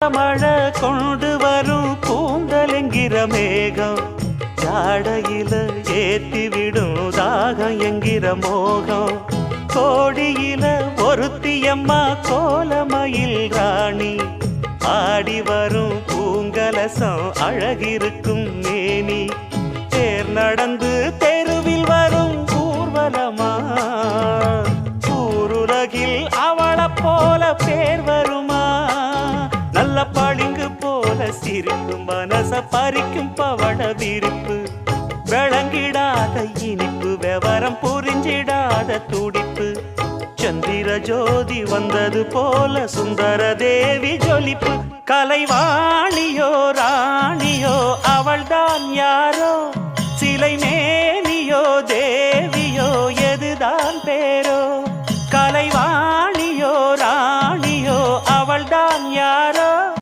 மழை கொண்டு வரும் கூந்தலெங்கிற மேகம் ஜாடையில ஏத்தி விடும் தாகம் என்கிற மோகம் கோடியில ஒருத்தியம்மா கோலமயில் ராணி ஆடி வரும் பூங்கலசம் அழகிருக்கும் மேனி தேர் நடந்து தெருவில் வரும் ஊர்வலமா ஊருலகில் அவளை போல பேர் வருமா நல்ல பளிங்கு போல சிரிக்கும் மனச பறிக்கும் பவள விரிப்பு விளங்கிடாத இனிப்பு விவரம் புரிஞ்சிடாத துடிப்பு சந்திர ஜோதி வந்தது போல சுந்தர தேவி ஜொலிப்பு கலைவாணியோ ராணியோ அவள்தான் யாரோ சிலை மே